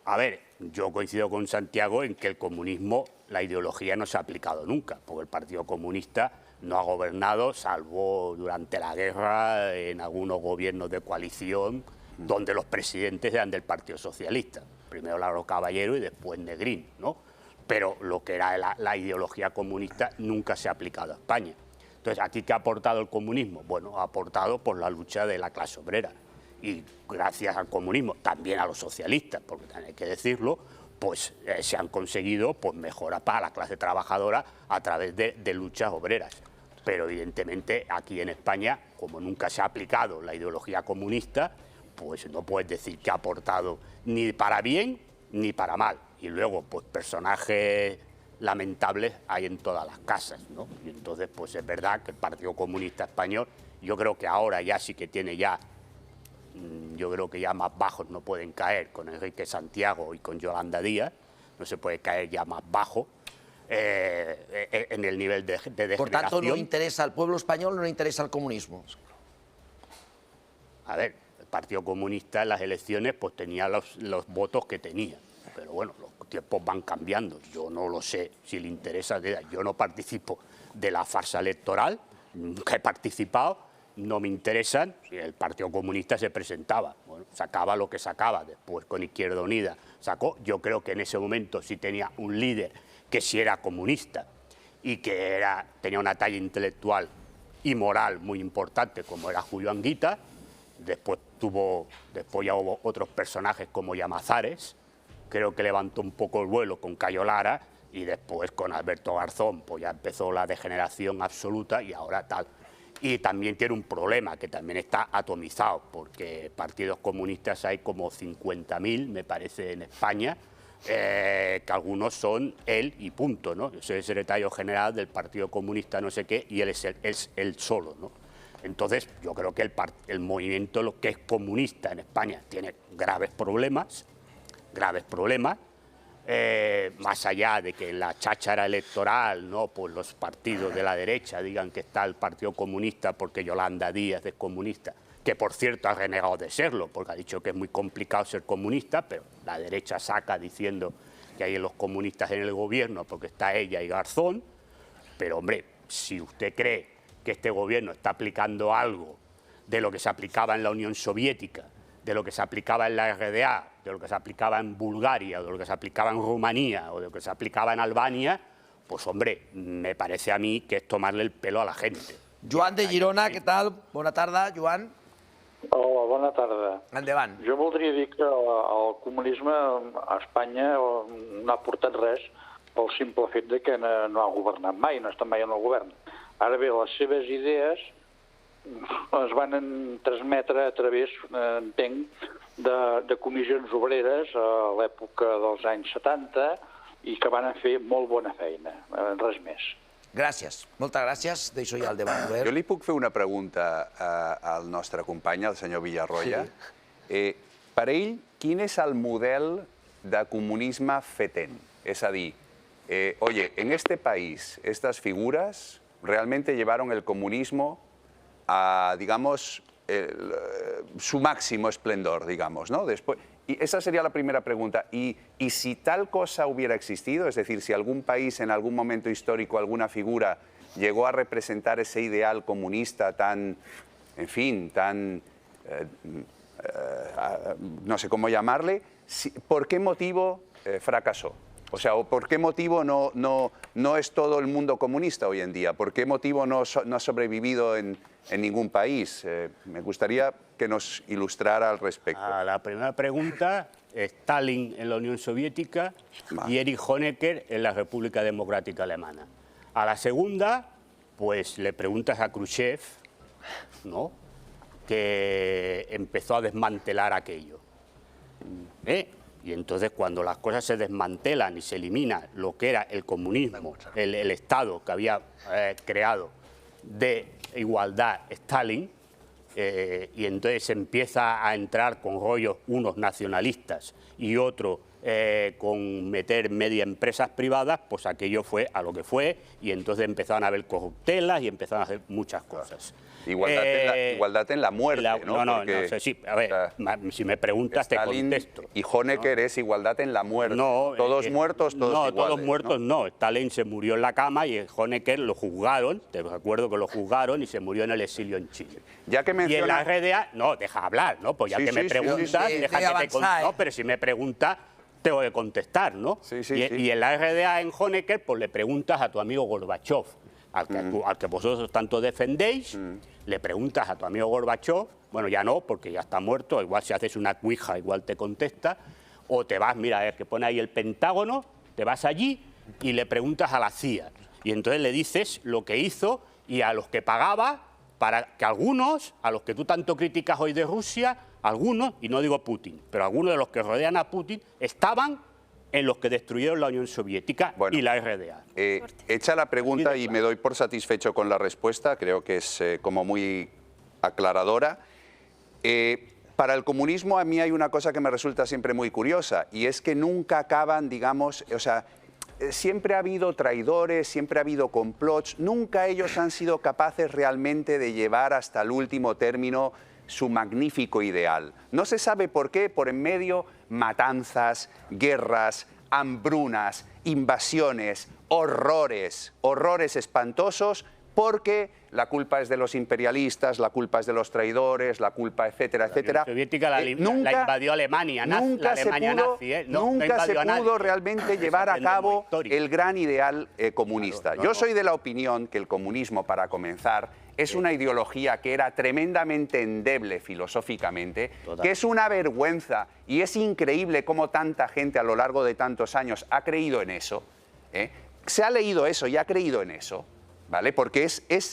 A ver, yo coincido con Santiago en que el comunismo, la ideología no se ha aplicado nunca, porque el Partido Comunista no ha gobernado, salvo durante la guerra, en algunos gobiernos de coalición, donde los presidentes eran del Partido Socialista. Primero Laro Caballero y después Negrín, ¿no? Pero lo que era la ideología comunista nunca se ha aplicado a España. Entonces, ¿aquí qué ha aportado el comunismo? Bueno, ha aportado por la lucha de la clase obrera. Y gracias al comunismo, también a los socialistas, porque también hay que decirlo, pues se han conseguido pues, mejoras para la clase trabajadora a través de luchas obreras. Pero evidentemente aquí en España, como nunca se ha aplicado la ideología comunista, pues no puedes decir que ha aportado ni para bien ni para mal. Y luego, pues personajes lamentables hay en todas las casas, ¿no? Y entonces, pues es verdad que el Partido Comunista Español, yo creo que ahora ya sí que tiene ya, yo creo que ya más bajos no pueden caer con Enrique Santiago y con Yolanda Díaz, no se puede caer ya más bajo en el nivel de degeneración. Por tanto, no interesa al pueblo español, no le interesa el comunismo. A ver, el Partido Comunista en las elecciones pues tenía los votos que tenía, pero bueno, los tiempos van cambiando. Yo no lo sé si le interesa, yo no participo de la farsa electoral, nunca he participado, no me interesan. El Partido Comunista se presentaba, bueno, sacaba lo que sacaba, después con Izquierda Unida sacó. Yo creo que en ese momento sí tenía un líder que sí era comunista y que tenía una talla intelectual y moral muy importante, como era Julio Anguita. Después ya hubo otros personajes como Llamazares, creo que levantó un poco el vuelo con Cayo Lara, y después con Alberto Garzón pues ya empezó la degeneración absoluta y ahora tal. Y también tiene un problema que también está atomizado, porque partidos comunistas hay como 50.000, me parece, en España, que algunos son él y punto, ¿no? Yo soy el secretario general del Partido Comunista no sé qué y él es él solo, ¿no? Entonces, yo creo que el movimiento, lo que es comunista en España, tiene graves problemas, más allá de que en la cháchara electoral, ¿no? Pues los partidos de la derecha digan que está el Partido Comunista porque Yolanda Díaz es comunista, que por cierto ha renegado de serlo, porque ha dicho que es muy complicado ser comunista, pero la derecha saca diciendo que hay los comunistas en el gobierno porque está ella y Garzón. Pero hombre, si usted cree que este gobierno está aplicando algo de lo que se aplicaba en la Unión Soviética, de lo que se aplicaba en la RDA, de lo que se aplicaba en Bulgaria, de lo que se aplicaba en Rumanía o de lo que se aplicaba en Albania, pues hombre, me parece a mí que es tomarle el pelo a la gente. Joan de Girona, què tal? Bona tarda, Joan. Hola, bona tarda. Endavant. Jo voldria dir que el comunisme a Espanya no ha portat res pel simple fet de que no ha governat mai, no està mai en el govern. Ara bé, les seves idees es van transmetre a través, entenc, de comissions obreres a l'època dels anys 70 i que van fer molt bona feina, res més. Gràcies, moltes gràcies. Deixo ja el debat obert. Jo li puc fer una pregunta al nostre company, el senyor Villarroya. Per ell, quin és el model de comunisme fetent? Es a dir, oye, en este país, estas figuras realmente llevaron el comunismo a, digamos, su máximo esplendor, digamos, ¿no? Después, y esa sería la primera pregunta. Y si tal cosa hubiera existido, es decir, si algún país en algún momento histórico, alguna figura llegó a representar ese ideal comunista tan, en fin, tan, no sé cómo llamarle, ¿por qué motivo fracasó? O sea, ¿por qué motivo no es todo el mundo comunista hoy en día? ¿Por qué motivo no ha sobrevivido en ningún país? Me gustaría que nos ilustrara al respecto. A la primera pregunta, Stalin en la Unión Soviética y Erich Honecker en la República Democrática Alemana. A la segunda, pues le preguntas a Khrushchev, ¿no?, que empezó a desmantelar aquello. Y entonces cuando las cosas se desmantelan y se elimina lo que era el comunismo, el Estado que había creado de igualdad Stalin, y entonces empieza a entrar con rollos unos nacionalistas y otros con meter media empresas privadas, pues aquello fue a lo que fue y entonces empezaron a haber corruptelas y empezaron a hacer muchas cosas. Igualdad en la muerte, ¿no? No, Porque, no, sí, a ver, si me preguntas te Stalin contesto. y Honecker es igualdad en la muerte. No, todos muertos, todos iguales. No, todos muertos no. Stalin se murió en la cama y Honecker lo juzgaron, te recuerdo que lo juzgaron y se murió en el exilio en Chile. Ya que Y en la RDA, no, deja hablar, ¿no? Pues ya que me preguntas, deja que te contesto. No, pero si me preguntas, tengo que contestar, ¿no? Y en la RDA, en Honecker, pues le preguntas a tu amigo Gorbachev, al que vosotros tanto defendéis, le preguntas a tu amigo Gorbachev, bueno, ya no, porque ya está muerto, igual si haces una cuija, igual te contesta, o te vas, mira, que pone ahí el Pentágono, te vas allí y le preguntas a la CIA. Y entonces le dices lo que hizo y a los que pagaba para que algunos, a los que tú tanto criticas hoy de Rusia, algunos, y no digo Putin, pero algunos de los que rodean a Putin estaban en los que destruyeron la Unión Soviética y la RDA. Hecha la pregunta y me doy por satisfecho con la respuesta, creo que es como muy aclaradora. Para el comunismo a mí hay una cosa que me resulta siempre muy curiosa y es que nunca acaban, digamos, o sea, siempre ha habido traidores, siempre ha habido complots, nunca ellos han sido capaces realmente de llevar hasta el último término su magnífico ideal. No se sabe por qué, por en medio matanzas, guerras, hambrunas, invasiones, horrores espantosos, porque la culpa es de los imperialistas, la culpa es de los traidores, la culpa, etcétera, etcétera. La Unión Soviética la invadió Alemania, nunca Alemania nazi, nunca se pudo realmente llevar a cabo el gran ideal comunista. Yo soy de la opinión que el comunismo, para comenzar, es una ideología que era tremendamente endeble filosóficamente, que es una vergüenza y es increíble cómo tanta gente a lo largo de tantos años ha creído en eso, se ha leído eso y ha creído en eso, ¿vale? Porque es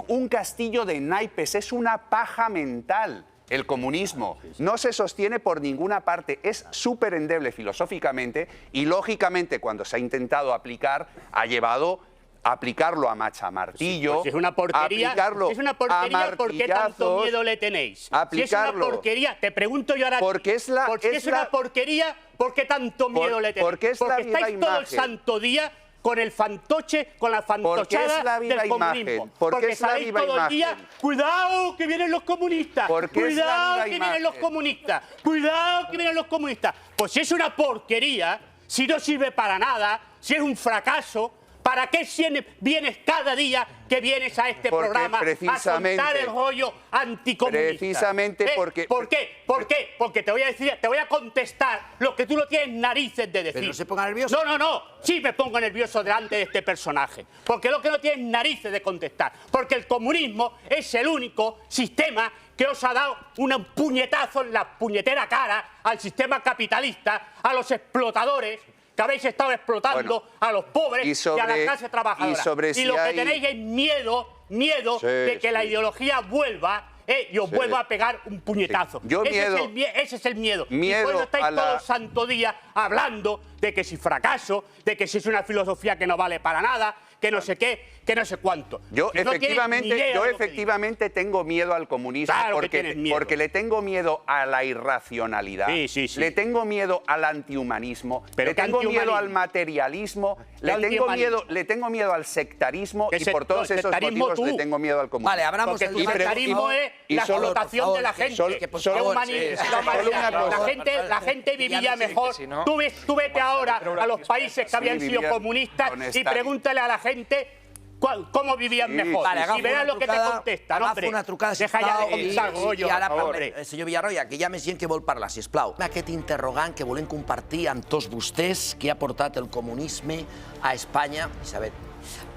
un castillo de naipes, es una paja mental el comunismo. No se sostiene por ninguna parte, es súper endeble filosóficamente y lógicamente cuando se ha intentado aplicar ha llevado a aplicarlo a machamartillo, pues es una porquería, aplicarlo es una porquería, ¿por qué tanto miedo le tenéis? Si es una porquería, te pregunto yo ahora, porque es una porquería, ¿por qué tanto miedo le tenéis? Porque estáis todo el santo día con el fantoche, con la fantochada del comunismo. Porque sabéis todo el día, cuidado que vienen los comunistas, cuidado que vienen los comunistas, cuidado que vienen los comunistas. Pues si es una porquería, si no sirve para nada, si es un fracaso, ¿para qué vienes cada día que vienes a este programa a soltar el rollo anticomunista? Precisamente porque... ¿Por qué? ¿Por qué? Porque te voy a decir, te voy a contestar lo que tú no tienes narices de decir. ¿Pero no se ponga nervioso? No. Sí me pongo nervioso delante de este personaje. Porque lo que no tienes narices de contestar. Porque el comunismo es el único sistema que os ha dado un puñetazo en la puñetera cara al sistema capitalista, a los explotadores, que habéis estado explotando a los pobres y a la clase trabajadora. Y lo que tenéis es miedo de que la ideología vuelva y os vuelva a pegar un puñetazo. Ese es el miedo. Y por eso estáis todo el santo día hablando de que si fracaso, de que si es una filosofía que no vale para nada, que no sé qué, que no sé cuánto. Yo efectivamente tengo miedo al comunismo, claro, porque le tengo miedo a la irracionalidad, le tengo miedo al antihumanismo, le tengo miedo al materialismo, le tengo miedo al sectarismo y por todos esos motivos le tengo miedo al comunismo. Vale, abramos el sectarismo es la explotación de la gente. La gente vivía mejor. Tú vete ahora a los países que habían sido comunistas y pregúntale a la gente cómo vivían mejor. Vale, y verás lo que te contestan, hombre. Una trucada, deja ja de començar, i ara, senyor Villarroya, que hi ha més gent que vol parlar, sisplau. Aquest interrogant que volem compartir amb tots vostès, que ha portat el comunisme a España. Isabel.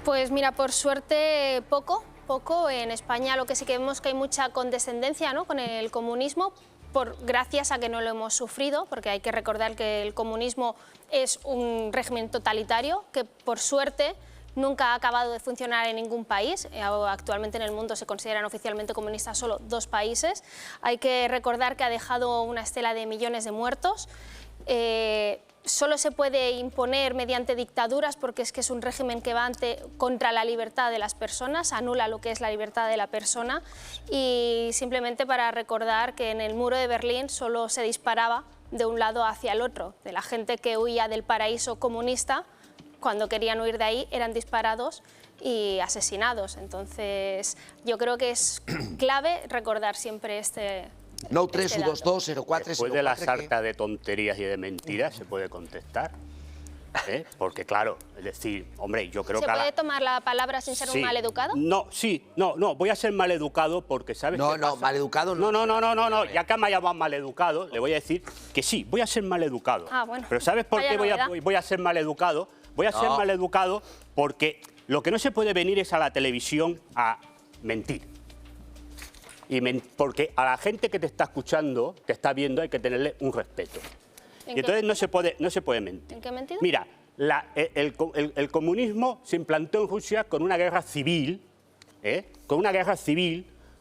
Pues mira, por suerte poco. En España lo que sí que vemos que hay mucha condescendencia, ¿no?, con el comunismo, gracias a que no lo hemos sufrido, porque hay que recordar que el comunismo es un régimen totalitario que por suerte nunca ha acabado de funcionar en ningún país. Actualmente en el mundo se consideran oficialmente comunistas solo 2 países. Hay que recordar que ha dejado una estela de millones de muertos. Solo se puede imponer mediante dictaduras porque es que es un régimen que va contra la libertad de las personas, anula lo que es la libertad de la persona, y simplemente para recordar que en el muro de Berlín solo se disparaba de un lado hacia el otro, de la gente que huía del paraíso comunista. Cuando querían huir de ahí eran disparados y asesinados. Entonces, yo creo que es clave recordar siempre este 9-3-1-2-2-0-4. Después de la sarta de tonterías y de mentiras se puede contestar. Porque claro, es decir, hombre, yo creo ¿Se que... puede tomar la palabra sin ser un maleducado? No, no, voy a ser maleducado porque, ¿sabes qué pasa? Maleducado no. No, ya que me ha llamado maleducado, le voy a decir que sí, voy a ser maleducado. Ah, bueno. Pero ¿sabes por qué voy a ser maleducado? Voy a ser maleducado porque lo que no se puede venir es a la televisión a mentir. Porque a la gente que te está escuchando, te está viendo, hay que tenerle un respeto. Y entonces no se puede mentir. ¿En qué mentido? Mira, el comunismo se implantó en Rusia con una guerra civil,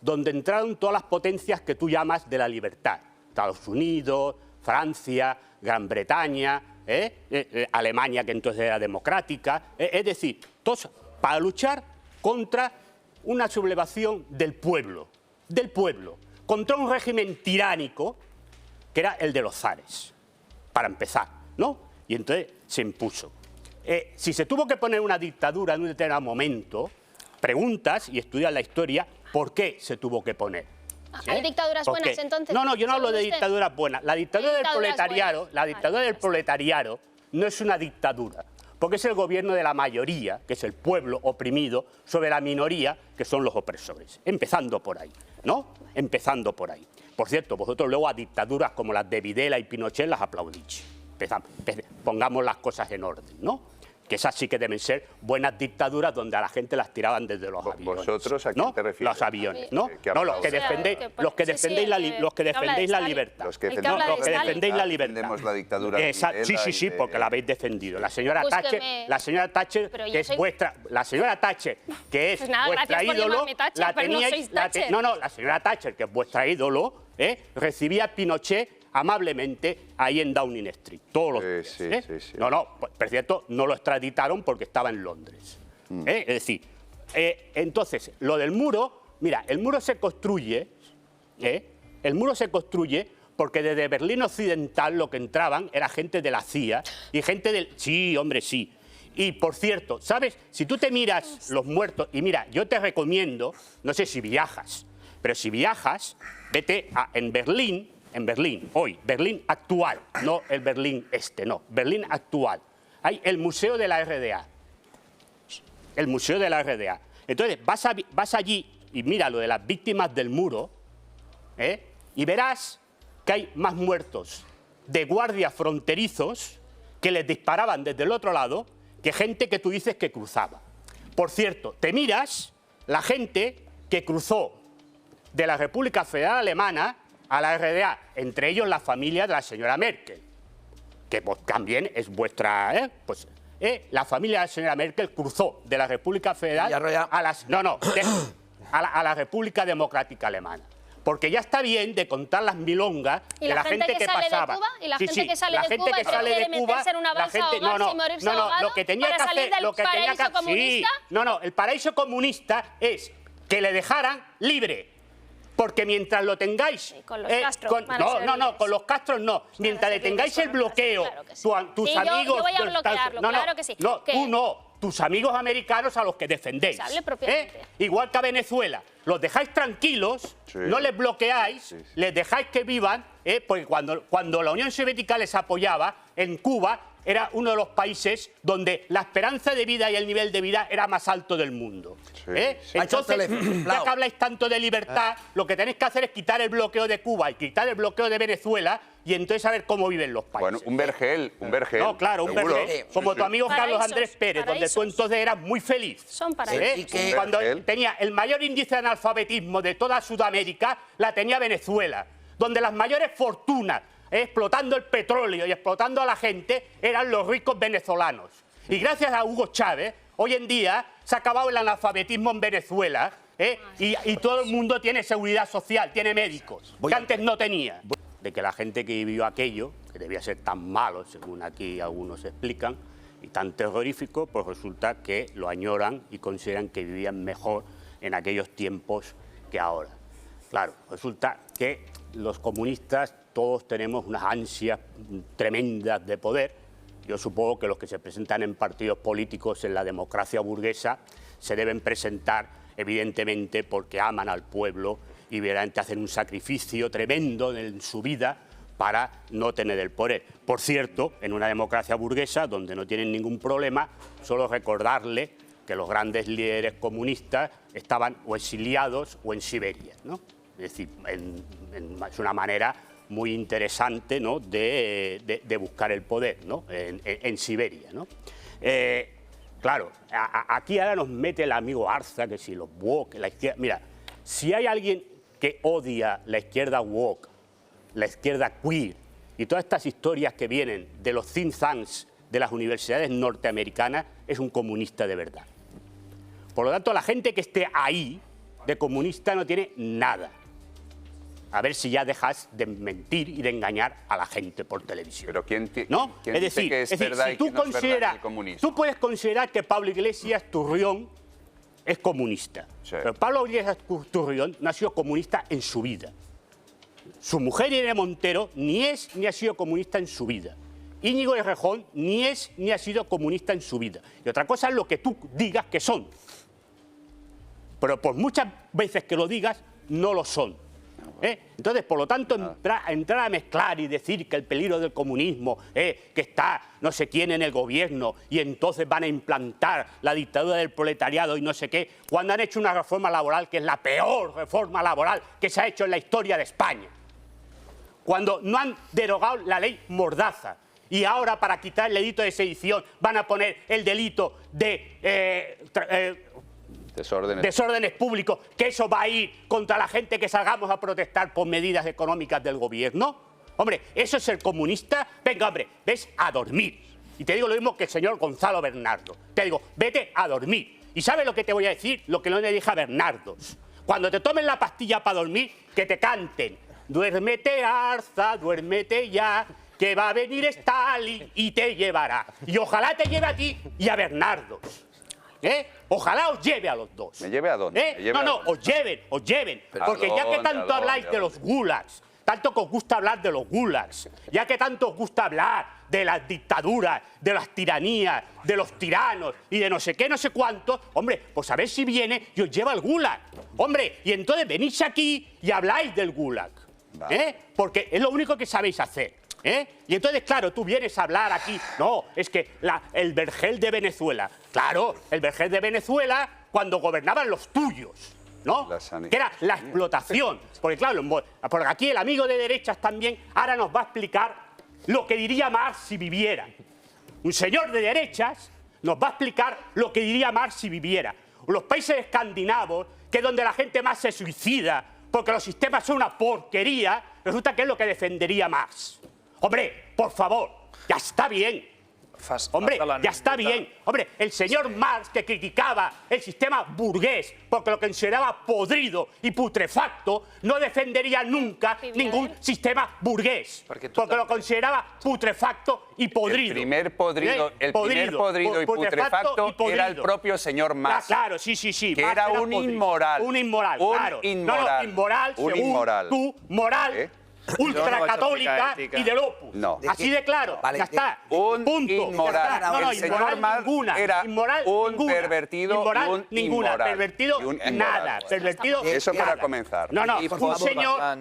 donde entraron todas las potencias que tú llamas de la libertad. Estados Unidos, Francia, Gran Bretaña, Alemania, que entonces era democrática. Es decir, todos para luchar contra una sublevación del pueblo, contra un régimen tiránico que era el de los zares, para empezar, ¿no? Y entonces se impuso. Si se tuvo que poner una dictadura en un determinado momento, preguntas y estudias la historia, ¿por qué se tuvo que poner? ¿Hay dictaduras buenas entonces? No, yo no hablo de ¿Según usted? dictaduras buenas. La dictadura del proletariado, no es una dictadura, porque es el gobierno de la mayoría, que es el pueblo oprimido, sobre la minoría, que son los opresores. Empezando por ahí, ¿no? Empezando por ahí. Por cierto, vosotros luego a dictaduras como las de Videla y Pinochet las aplaudís. Pongamos las cosas en orden, ¿no? Que esas sí que deben ser buenas dictaduras donde a la gente las tiraban desde los aviones. ¿Vosotros a quién te refieres? Los aviones, ¿no? No, los que defendéis la libertad. Los que defendéis la libertad. Defendemos la dictadura. Sí, porque la habéis defendido. La señora Thatcher, que es vuestra... La señora Thatcher, que es vuestra ídolo... La señora Thatcher, que es vuestra ídolo, recibía a Pinochet amablemente ahí en Downing Street, todos los días. Sí. Por cierto, no lo extraditaron porque estaba en Londres. Es decir, entonces, lo del muro, mira, el muro se construye, porque desde Berlín Occidental lo que entraban era gente de la CIA y gente del... Sí, hombre, sí. Y, por cierto, ¿sabes? Si tú te miras los muertos, y mira, yo te recomiendo, no sé si viajas, pero si viajas, vete en Berlín, hoy, Berlín actual, no el Berlín este, no, Berlín actual. Hay el Museo de la RDA. El Museo de la RDA. Entonces, vas allí y mira lo de las víctimas del muro, y verás que hay más muertos de guardias fronterizos que les disparaban desde el otro lado que gente que tú dices que cruzaba. Por cierto, te miras la gente que cruzó de la República Federal Alemana a la RDA, entre ellos la familia de la señora Merkel, que también es vuestra... la familia de la señora Merkel cruzó de la República Federal a la República Democrática Alemana. Porque ya está bien de contar las milongas de la gente que pasaba. ¿Y la gente que sale de Cuba quiere meterse en una balsa ahogarse y morirse ahogado para salir del paraíso comunista? El paraíso comunista es que le dejaran libre. Porque mientras lo tengáis... Con los Castro. Con los Castros no. Mientras le tengáis el bloqueo, tus amigos... Yo voy a bloquearlo, claro que sí. No, tú no. Tus amigos americanos a los que defendéis. Hable propiamente. Igual que a Venezuela. Los dejáis tranquilos, no les bloqueáis, les dejáis que vivan, porque cuando la Unión Soviética les apoyaba, en Cuba era uno de los países donde la esperanza de vida y el nivel de vida era más alto del mundo. Entonces, ya que habláis tanto de libertad, lo que tenéis que hacer es quitar el bloqueo de Cuba y quitar el bloqueo de Venezuela y entonces a ver cómo viven los países. Bueno, un vergel. No, claro, un vergel. Como tu amigo Carlos Andrés Pérez, donde tú entonces eras muy feliz. Son paraísos. Cuando tenía el mayor índice de analfabetismo de toda Sudamérica, la tenía Venezuela, donde las mayores fortunas explotando el petróleo y explotando a la gente eran los ricos venezolanos. Y gracias a Hugo Chávez, hoy en día se ha acabado el analfabetismo en Venezuela, y todo el mundo tiene seguridad social, tiene médicos, que antes no tenía. De que la gente que vivió aquello, que debía ser tan malo, según aquí algunos explican, y tan terrorífico, pues resulta que lo añoran y consideran que vivían mejor en aquellos tiempos que ahora. Claro, resulta que los comunistas todos tenemos unas ansias tremendas de poder yo supongo que los que se presentan en partidos políticos en la democracia burguesa se deben presentar, evidentemente, porque aman al pueblo y verdaderamente hacen un sacrificio tremendo en su vida para no tener el poder. Por cierto, en una democracia burguesa donde no tienen ningún problema, solo recordarle que los grandes líderes comunistas estaban o exiliados o en Siberia, ¿no? Es decir, es una manera muy interesante, ¿no?, de buscar el poder, ¿no?, en Siberia, ¿no? Claro, aquí ahora nos mete el amigo Arza, que si los woke, la izquierda... Mira, si hay alguien que odia la izquierda woke, la izquierda queer y todas estas historias que vienen de los think tanks de las universidades norteamericanas, es un comunista de verdad. Por lo tanto, la gente que esté ahí de comunista no tiene nada. A ver si ya dejas de mentir y de engañar a la gente por televisión. Pero ¿quién ¿no? dice decir, que es verdad y que no es verdad el comunismo? Tú puedes considerar que Pablo Iglesias Turrión es comunista. Sí. Pero Pablo Iglesias Turrión no ha sido comunista en su vida. Su mujer Irene Montero ni es ni ha sido comunista en su vida. Íñigo Errejón ni es ni ha sido comunista en su vida. Y otra cosa es lo que tú digas que son. Pero por muchas veces que lo digas, no lo son. Entonces, por lo tanto, entrar a mezclar y decir que el peligro del comunismo es que está no sé quién en el gobierno y entonces van a implantar la dictadura del proletariado y no sé qué, cuando han hecho una reforma laboral que es la peor reforma laboral que se ha hecho en la historia de España. Cuando no han derogado la ley Mordaza y ahora para quitar el delito de sedición van a poner el delito de... desórdenes públicos, que eso va a ir contra la gente que salgamos a protestar por medidas económicas del gobierno. Hombre, ¿eso es el comunista? Venga, hombre, ves a dormir. Y te digo lo mismo que el señor Gonzalo Bernardo. Te digo, vete a dormir. ¿Y sabes lo que te voy a decir? Lo que no le dije a Bernardo. Cuando te tomen la pastilla para dormir, que te canten. Duérmete, Arza, duérmete ya, que va a venir Stalin y te llevará. Y ojalá te lleve a ti y a Bernardo. Ojalá os lleve a los dos. ¿Me lleve a dónde? No, os lleven. Porque ya que tanto habláis de los gulags, tanto que os gusta hablar de los gulags, ya que tanto os gusta hablar de las dictaduras, de las tiranías, de los tiranos y de no sé qué, no sé cuánto, hombre, pues a ver si viene y os lleva al gulag. Hombre, y entonces venís aquí y habláis del gulag. Porque es lo único que sabéis hacer. Y entonces, claro, tú vienes a hablar aquí, no, es que el Vergel de Venezuela, claro, el Vergel de Venezuela cuando gobernaban los tuyos, ¿no? Que era la explotación, porque claro, porque aquí el amigo de derechas también ahora nos va a explicar lo que diría Marx si viviera. Un señor de derechas nos va a explicar lo que diría Marx si viviera. Los países escandinavos, que es donde la gente más se suicida, porque los sistemas son una porquería, resulta que es lo que defendería Marx. Hombre, por favor, ya está bien. Hombre, ya está bien. Hombre, el señor Marx, que criticaba el sistema burgués porque lo consideraba podrido y putrefacto, no defendería nunca ningún sistema burgués porque lo consideraba putrefacto y podrido. El primer podrido y putrefacto era el propio señor Marx. Claro, sí. Que Marx era un inmoral. Un inmoral, claro. No, inmoral, según tú, moral... ultracatólica y del Opus. No. Así de claro, ya está. Un punto. inmoral. No, el señor Marx era un pervertido y un inmoral. Pervertido nada. Pervertido eso para comenzar. No,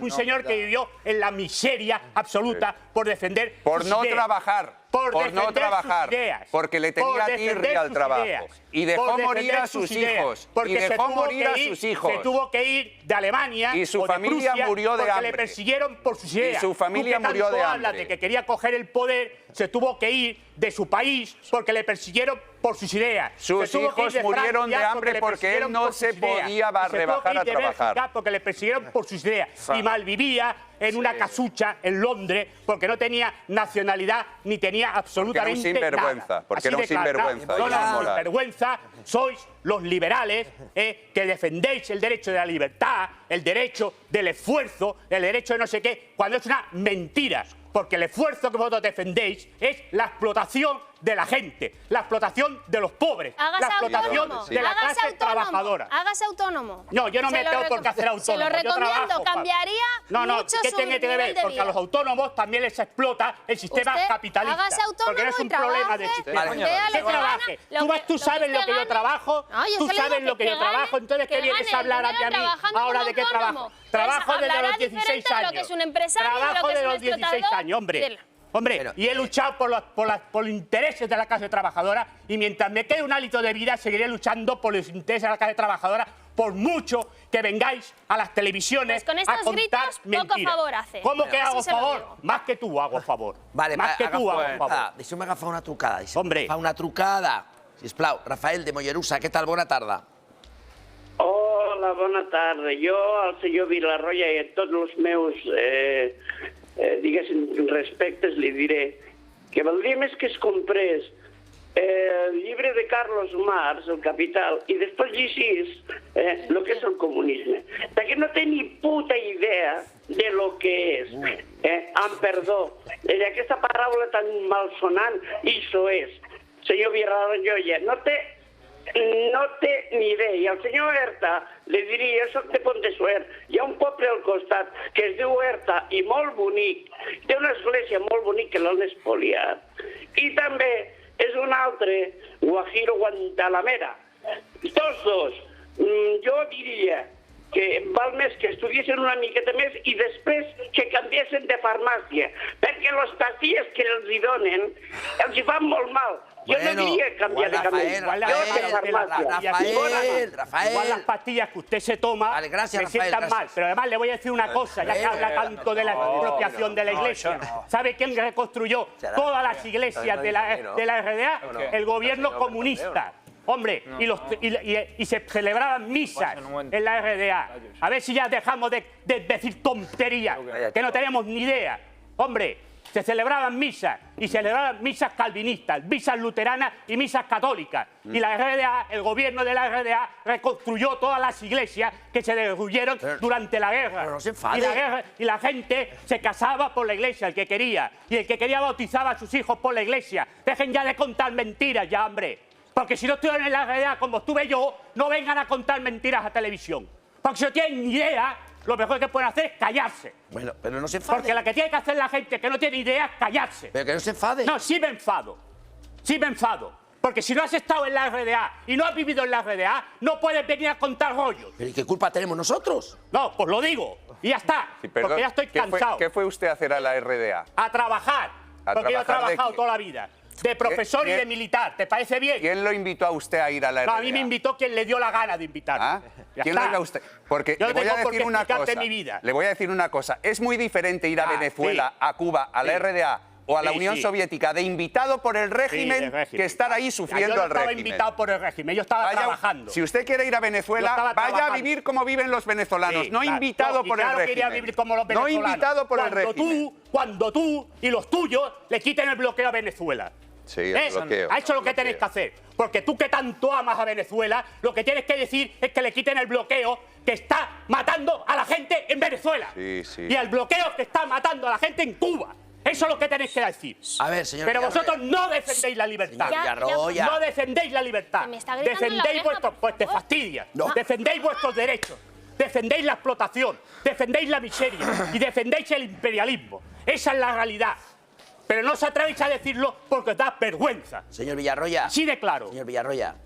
un señor que vivió en la miseria absoluta por defender por no trabajar. Por no trabajar, porque le tenía tirria al trabajo. Y dejó morir a sus hijos. Y dejó morir a sus hijos. Se tuvo que ir de Alemania y su familia murió de hambre. Porque le persiguieron por sus ideas. Y su familia murió de hambre. Hablas de que quería coger el poder, se tuvo que ir de su país porque le persiguieron por sus ideas. Sus hijos murieron de hambre porque él no se podía rebajar a trabajar. Porque le persiguieron por sus ideas. Y malvivía en una casucha en Londres porque no tenía nacionalidad ni tenía absolutamente nada. Porque era un sinvergüenza. No, sinvergüenza sois los liberales que defendéis el derecho de la libertad, el derecho del esfuerzo, el derecho de no sé qué, cuando es una mentira. Porque el esfuerzo que vosotros defendéis es la explotación de la gente, la explotación de los pobres, la explotación de la clase trabajadora. Hágase autónomo. No, yo no me tengo por qué hacer autónomo. Se lo recomiendo, cambiaría mucho ¿qué su tiene que ver? nivel de Porque vida. a los autónomos también les explota el sistema Usted capitalista. hágase autónomo porque no es un y trabaje, problema del sistema. vea lo ¿Qué que gana, trabaje? lo que- Tú sabes lo que yo trabajo, No, yo tú se lo sabes digo lo que yo gane, trabajo, entonces ¿qué vienes a hablar aquí a mí ahora de qué trabajo? Trabajo desde hablará los 16 diferente de lo años. que es un empresario y de lo Trabajo que es de un los 16 explotador. años, hombre. Dile. Hombre, Pero- y he luchado por los intereses de la clase trabajadora y mientras me quede un hálito de vida seguiré luchando por los intereses de la clase trabajadora por mucho que vengáis a las televisiones Pues con estos a contar gritos, poco mentiras. favor hace. ¿Cómo que Así hago se lo favor? digo. Más que tú hago favor. Vale, Más que tú hago favor. Deixeu-me agafar una trucada. Hombre. Agafar una trucada. Sisplau, Rafael de Mollerussa, què tal? Bona tarda. Hola, bona tarda. Jo, al senyor Vilarroya i a tots els meus, diguéssim, respectes, li diré que valdria més que es comprés el llibre de Carlos Marx, El Capital, i després llegís el que és el comunisme. Perquè no té ni puta idea de lo que és. Amb perdó, aquesta paraula tan malsonant, això és. Senyor Vilarroya, no té ni idea. I al senyor Herta li diria, jo soc de Pont de Suert, hi ha un poble al costat que es diu Herta i molt bonic, té una església molt bonica que l'han espoliat. I també és un altre, Guajiro Guantanamera. Tots dos. Jo diria que val més que estudiessin una miqueta més i després que canviessin de farmàcia, perquè les pastilles que els hi donen els hi fan molt mal. Jo no diria canviar de camí. Igual las pastillas que usted se toma Vale, gracias, me sientan Rafael, mal. gracias. Pero además le voy a decir una cosa, ya que habla tanto de la expropiación de la Iglesia. ¿Sabe quién reconstruyó todas las iglesias de la RDA? El gobierno comunista. Hombre, y se celebraban misas en la RDA. A ver si ya dejamos de decir tonterías, que no tenemos ni idea. Hombre, se celebraban misas, y celebraban misas calvinistas, misas luteranas y misas católicas. Y la RDA, el gobierno de la RDA, reconstruyó todas las iglesias que se destruyeron durante la guerra. Pero no se enfade. Y la gente se casaba por la iglesia, el que quería. Y el que quería bautizaba a sus hijos por la iglesia. Dejen ya de contar mentiras ya, hombre. Porque si no estuvieron en la RDA como estuve yo, no vengan a contar mentiras a televisión. Porque si no tienen ni idea, lo mejor que pueden hacer es callarse. Bueno, pero no se enfade. Porque la que tiene que hacer la gente que no tiene idea es callarse. Pero que no se enfade. No, sí me enfado. Sí me enfado. Porque si no has estado en la RDA y no has vivido en la RDA, no puedes venir a contar rollos. ¿Pero y qué culpa tenemos nosotros? No, pues lo digo. Y ya está. Sí, perdón, porque ya estoy cansado. ¿Qué fue usted a hacer a la RDA? A trabajar. Porque yo he trabajar de trabajado qué? toda la vida. De profesor y ¿Qué? de militar. ¿Te parece bien? ¿Quién lo invitó a usted a ir a la RDA? No, a mí me invitó quien le dio la gana de invitarme. ¿Ah? Ya ¿Quién está. lo invitó a usted? Porque Yo le no voy a tengo por qué decir una explicarte cosa. mi vida. Le voy a decir una cosa. Es muy diferente ir a Venezuela, sí. a Cuba, a la Sí. RDA o a la Sí, Unión sí. Soviética de invitado por el régimen, del régimen. que estar ahí sufriendo yo no al estaba régimen. invitado por el régimen, yo estaba Vaya- trabajando. Si usted quiere ir a Yo Venezuela, estaba vaya a trabajando. vivir como viven los venezolanos, Sí, no claro. invitado No, y por claro el que iría a régimen. vivir como los No venezolanos. invitado por el régimen. Cuando tú y los tuyos le quiten el bloqueo a Venezuela. Sí, el bloqueo. Ha hecho lo que tenéis que hacer. Porque tú que tanto amas a Venezuela, lo que tienes que decir es que le quiten el bloqueo que está matando a la gente en Venezuela. Sí, sí. Y el bloqueo que está matando a la gente en Cuba. Eso es lo que tenéis que decir. A ver, señor Pero Villarroya. vosotros no defendéis la libertad. Señor Villarroya. No defendéis la libertad. Que me está gritando en la Defendéis oreja, vuestros... por Pues te favor. fastidia. No. Defendéis vuestros derechos. Defendéis la explotación. Defendéis la miseria. Y defendéis el imperialismo. Esa es la realidad. Pero no os atrevéis a decirlo porque os da vergüenza. Señor Villarroya. Así de claro. Señor Villarroya,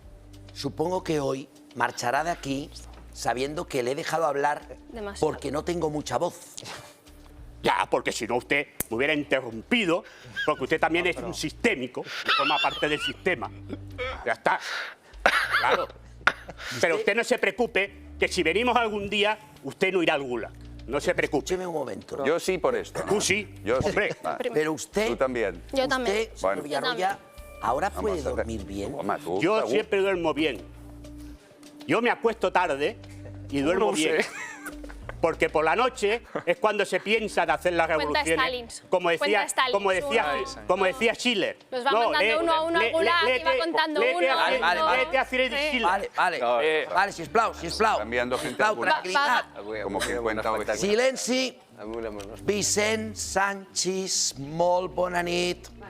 supongo que hoy marchará de aquí sabiendo que le he dejado hablar Demasiado. porque no tengo mucha voz. Ya, porque si no usted me hubiera interrumpido, porque usted también es un sistémico, forma parte del sistema. Ya está. Claro. Pero usted no se preocupe, que si venimos algún día, usted no irá al Gulag. No se preocupe. Escúcheme un momento. Yo sí por esto. Tú sí, Yo sí. hombre. Va. Pero usted... Tú también. Yo también. Usted, señor Bueno. Villarroya, ahora puede Vamos a hacer- dormir bien. Toma, tú, Yo Saúl. siempre duermo bien. Yo me acuesto tarde y duermo No sé. bien. Porque por la noche es cuando se piensa en hacer las Cuenta revoluciones. Stalin. Como decía, Cuenta Stalin. como decía Schiller. Los va mandando uno a uno al Gulag y va contando uno, Léete a Friedrich Sí. Schiller. Vale, sisplau, sisplau. Están enviando gente Sisplau, al Gulag. tranquil·litat. Como 50 veces. Silenci. Vicent Sanchis, molt bona nit.